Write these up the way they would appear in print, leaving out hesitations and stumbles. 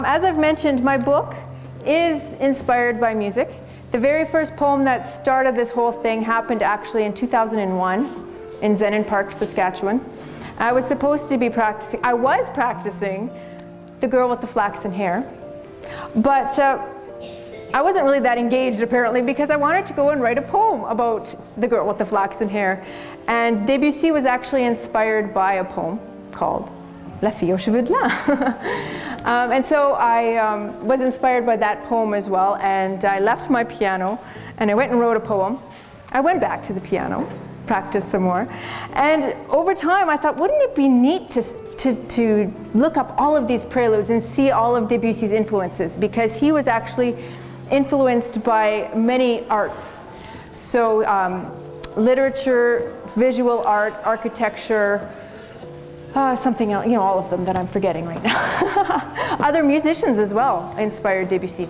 As I've mentioned, my book is inspired by music. The very first poem that started this whole thing happened actually in 2001 in Zenon Park, Saskatchewan. I was supposed to be practicing, I was practicing The Girl with the Flaxen Hair, but I wasn't really that engaged apparently because I wanted to go and write a poem about the girl with the flaxen hair. And Debussy was actually inspired by a poem called La Fille aux cheveux blancs. And so I was inspired by that poem as well, and I left my piano and I went and wrote a poem. I went back to the piano, practiced some more, and over time I thought, wouldn't it be neat to look up all of these preludes and see all of Debussy's influences, because he was actually influenced by many arts. So literature, visual art, architecture, something else, all of them that I'm forgetting right now. Other musicians as well inspired Debussy.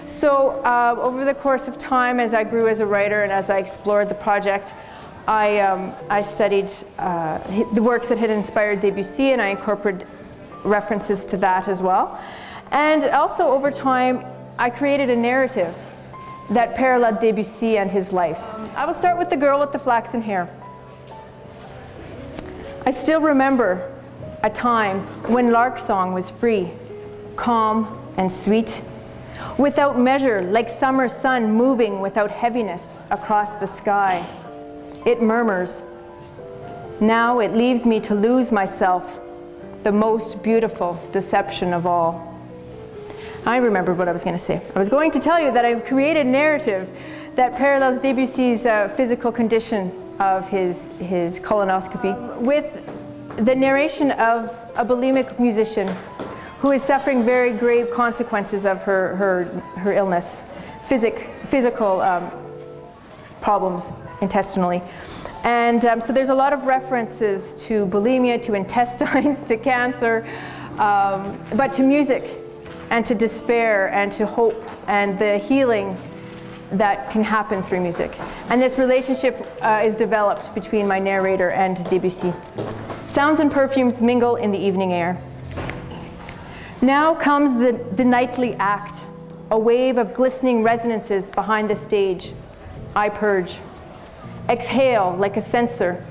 So over the course of time, as I grew as a writer and as I explored the project, I studied the works that had inspired Debussy, and I incorporated references to that as well. And also over time, I created a narrative that paralleled Debussy and his life. I will start with The Girl with the Flaxen Hair. I still remember a time when lark song was free, calm and sweet, without measure, like summer sun moving without heaviness across the sky. It murmurs, now it leaves me to lose myself, the most beautiful deception of all. I remembered what I was going to say. I was going to tell you that I've created a narrative that parallels Debussy's physical condition of his colonoscopy with the narration of a bulimic musician who is suffering very grave consequences of her illness, physical problems intestinally. And so there's a lot of references to bulimia, to intestines, to cancer, but to music and to despair and to hope and the healing that can happen through music. And this relationship is developed between my narrator and Debussy. Sounds and perfumes mingle in the evening air. Now comes the nightly act, a wave of glistening resonances behind the stage. I purge. Exhale like a censer.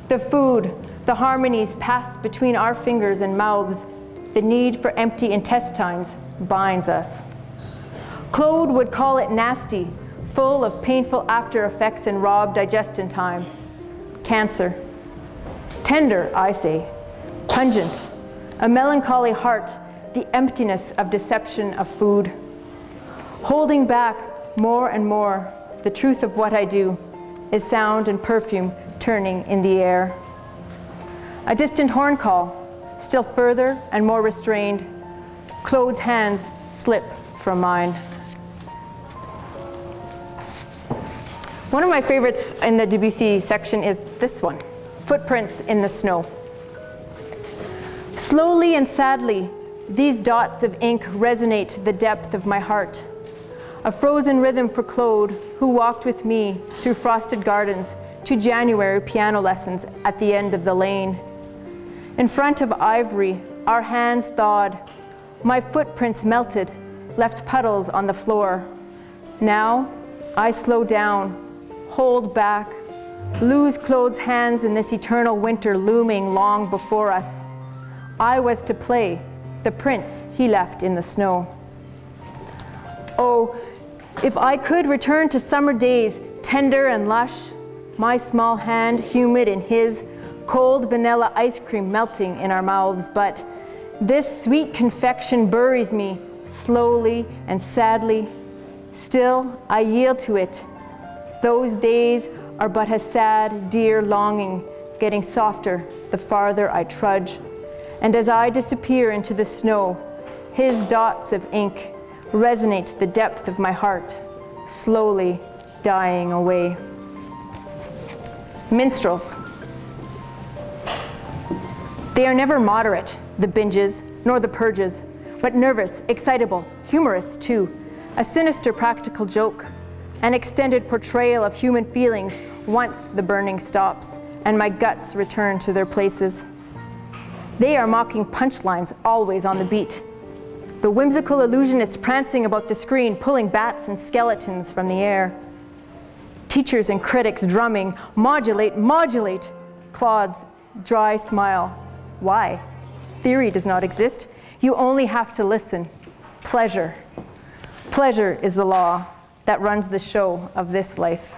The food, the harmonies pass between our fingers and mouths. The need for empty intestines binds us. Claude would call it nasty, full of painful after effects and robbed digestion time. Cancer. Tender, I say. Pungent. A melancholy heart, the emptiness of deception of food. Holding back more and more, the truth of what I do is sound and perfume turning in the air. A distant horn call, still further and more restrained. Claude's hands slip from mine. One of my favorites in the Debussy section is this one, Footprints in the Snow. Slowly and sadly, these dots of ink resonate the depth of my heart. A frozen rhythm for Claude, who walked with me through frosted gardens to January piano lessons at the end of the lane. In front of ivory, our hands thawed. My footprints melted, left puddles on the floor. Now, I slow down, hold back, lose Claude's hands in this eternal winter looming long before us. I was to play the prince he left in the snow. Oh, if I could return to summer days, tender and lush, my small hand humid in his, cold vanilla ice cream melting in our mouths, but this sweet confection buries me slowly and sadly. Still, I yield to it. Those days are but a sad, dear longing, getting softer the farther I trudge. And as I disappear into the snow, his dots of ink resonate the depth of my heart, slowly dying away. Minstrels. They are never moderate, the binges, nor the purges, but nervous, excitable, humorous too, a sinister practical joke, an extended portrayal of human feelings once the burning stops and my guts return to their places. They are mocking punchlines always on the beat, The whimsical illusionist prancing about the screen, pulling bats and skeletons from the air. Teachers and critics drumming, modulate, modulate. Claude's dry smile. Why? Theory does not exist. You only have to listen. Pleasure. Pleasure is the law that runs the show of this life.